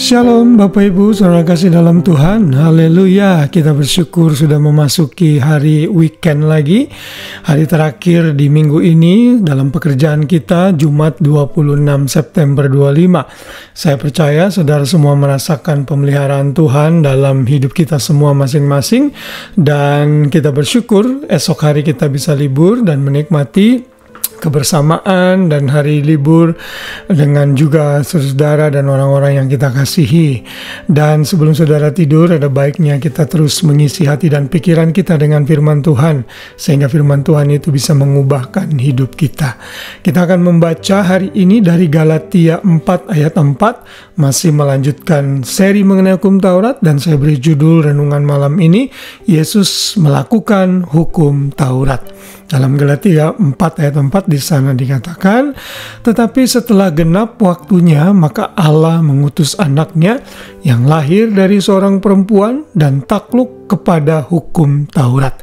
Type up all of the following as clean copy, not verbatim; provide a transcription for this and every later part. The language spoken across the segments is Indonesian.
Shalom Bapak Ibu, saudara kasih dalam Tuhan. Haleluya, kita bersyukur sudah memasuki hari weekend lagi. Hari terakhir di minggu ini dalam pekerjaan kita, Jumat 26 September 25. Saya percaya saudara semua merasakan pemeliharaan Tuhan dalam hidup kita semua masing-masing. Dan kita bersyukur esok hari kita bisa libur dan menikmati kebersamaan dan hari libur dengan juga saudara dan orang-orang yang kita kasihi. Dan sebelum saudara tidur, ada baiknya kita terus mengisi hati dan pikiran kita dengan firman Tuhan, sehingga firman Tuhan itu bisa mengubahkan hidup kita. Kita akan membaca hari ini dari Galatia 4 ayat 4, masih melanjutkan seri mengenai hukum Taurat, dan saya beri judul renungan malam ini, Yesus melakukan hukum Taurat. Dalam Galatia 4 ayat 4 di sana dikatakan, tetapi setelah genap waktunya, maka Allah mengutus anaknya yang lahir dari seorang perempuan dan takluk kepada hukum Taurat.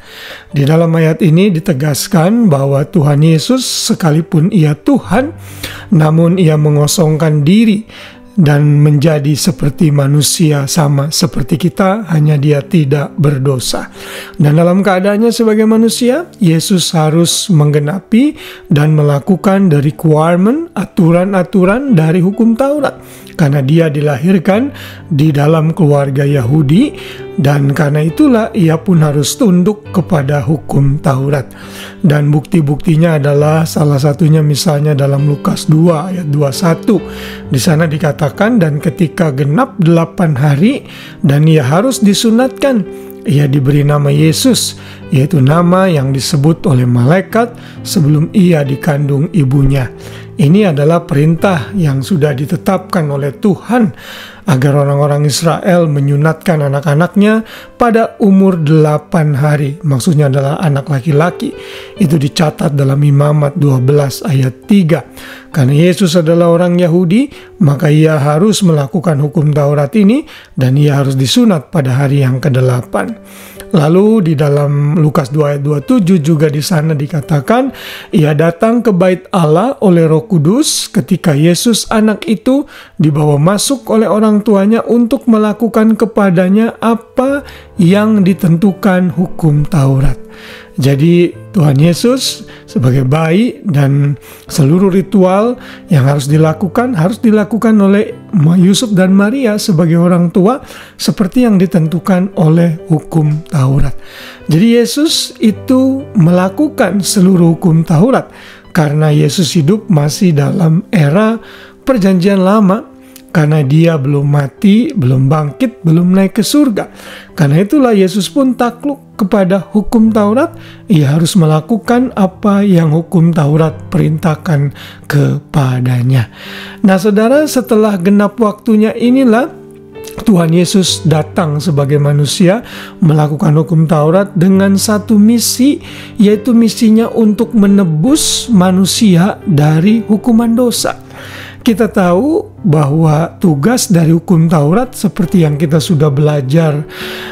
Di dalam ayat ini ditegaskan bahwa Tuhan Yesus sekalipun ia Tuhan, namun ia mengosongkan diri dan menjadi seperti manusia sama seperti kita, hanya dia tidak berdosa. Dan dalam keadaannya sebagai manusia, Yesus harus menggenapi dan melakukan the requirement, aturan-aturan dari hukum Taurat. Karena dia dilahirkan di dalam keluarga Yahudi, dan karena itulah ia pun harus tunduk kepada hukum Taurat. Dan bukti-buktinya adalah salah satunya misalnya dalam Lukas 2 ayat 21. Di sana dikatakan, dan ketika genap 8 hari dan ia harus disunatkan, ia diberi nama Yesus, yaitu nama yang disebut oleh malaikat sebelum ia dikandung ibunya. Ini adalah perintah yang sudah ditetapkan oleh Tuhan agar orang-orang Israel menyunatkan anak-anaknya pada umur 8 hari. Maksudnya adalah anak laki-laki. Itu dicatat dalam Imamat 12 ayat 3. Karena Yesus adalah orang Yahudi, maka ia harus melakukan hukum Taurat ini dan ia harus disunat pada hari yang ke-8. Lalu di dalam Lukas 2 ayat 27 juga di sana dikatakan, ia datang ke bait Allah oleh Roh Kudus ketika Yesus anak itu dibawa masuk oleh orang tuanya untuk melakukan kepadanya apa yang ditentukan hukum Taurat. Jadi Tuhan Yesus sebagai bayi dan seluruh ritual yang harus dilakukan oleh Yusuf dan Maria sebagai orang tua seperti yang ditentukan oleh hukum Taurat. Jadi Yesus itu melakukan seluruh hukum Taurat karena Yesus hidup masih dalam era perjanjian lama. Karena dia belum mati, belum bangkit, belum naik ke surga. Karena itulah Yesus pun takluk kepada hukum Taurat. Ia harus melakukan apa yang hukum Taurat perintahkan kepadanya. Nah saudara, setelah genap waktunya inilah Tuhan Yesus datang sebagai manusia melakukan hukum Taurat dengan satu misi, yaitu misinya untuk menebus manusia dari hukuman dosa. Kita tahu bahwa tugas dari hukum Taurat seperti yang kita sudah belajar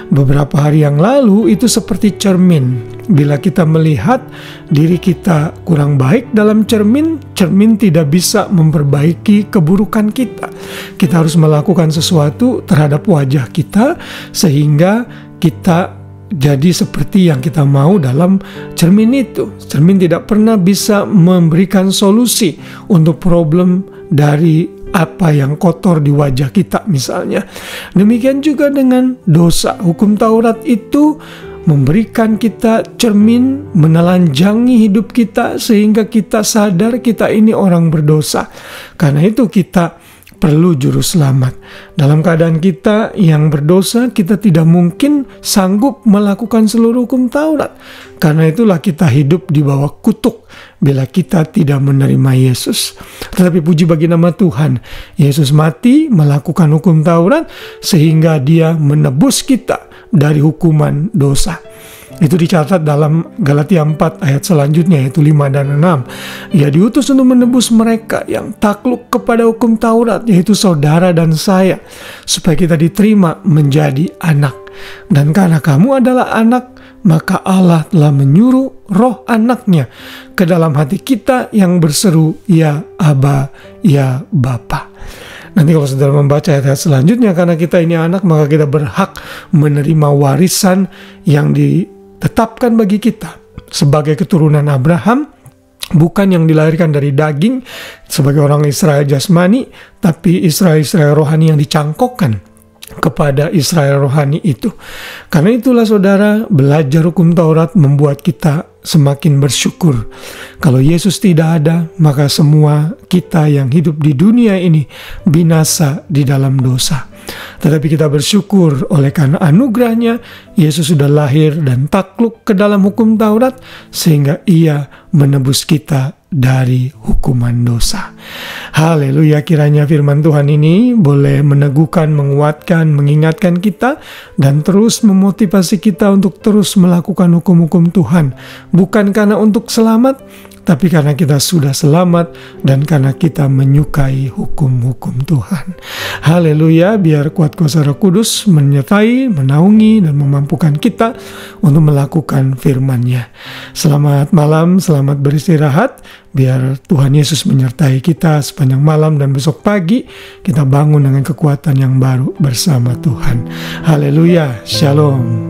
beberapa hari yang lalu itu seperti cermin. Bila kita melihat diri kita kurang baik dalam cermin, cermin tidak bisa memperbaiki keburukan kita. Kita harus melakukan sesuatu terhadap wajah kita sehingga kita jadi seperti yang kita mau dalam cermin itu. Cermin tidak pernah bisa memberikan solusi untuk problem dari apa yang kotor di wajah kita misalnya. Demikian juga dengan dosa. Hukum Taurat itu memberikan kita cermin, menelanjangi hidup kita sehingga kita sadar kita ini orang berdosa. Karena itu kita perlu juru selamat. Dalam keadaan kita yang berdosa, kita tidak mungkin sanggup melakukan seluruh hukum Taurat. Karena itulah kita hidup di bawah kutuk bila kita tidak menerima Yesus. Tetapi puji bagi nama Tuhan, Yesus mati melakukan hukum Taurat sehingga dia menebus kita dari hukuman dosa. Itu dicatat dalam Galatia 4 ayat selanjutnya, yaitu 5 dan 6. Ia diutus untuk menebus mereka yang takluk kepada hukum Taurat, yaitu saudara dan saya, supaya kita diterima menjadi anak. Dan karena kamu adalah anak, maka Allah telah menyuruh roh anaknya ke dalam hati kita yang berseru, ya Aba, ya Bapa. Nanti kalau saudara membaca ayat selanjutnya, karena kita ini anak, maka kita berhak menerima warisan yang ditetapkan bagi kita sebagai keturunan Abraham, bukan yang dilahirkan dari daging sebagai orang Israel jasmani, tapi Israel rohani yang dicangkokkan kepada Israel rohani itu. Karena itulah saudara, belajar hukum Taurat membuat kita semakin bersyukur. Kalau Yesus tidak ada, maka semua kita yang hidup di dunia ini binasa di dalam dosa. Tetapi kita bersyukur oleh karena anugerahnya, Yesus sudah lahir dan takluk ke dalam hukum Taurat, sehingga ia menebus kita dari hukuman dosa. Haleluya, kiranya firman Tuhan ini boleh meneguhkan, menguatkan, mengingatkan kita, dan terus memotivasi kita untuk terus melakukan hukum-hukum Tuhan. Bukan karena untuk selamat, tapi karena kita sudah selamat dan karena kita menyukai hukum-hukum Tuhan. Haleluya, biar kuat kuasa Roh Kudus menyertai, menaungi, dan memampukan kita untuk melakukan firman-Nya. Selamat malam, selamat beristirahat. Biar Tuhan Yesus menyertai kita sepanjang malam dan besok pagi kita bangun dengan kekuatan yang baru bersama Tuhan. Haleluya, shalom.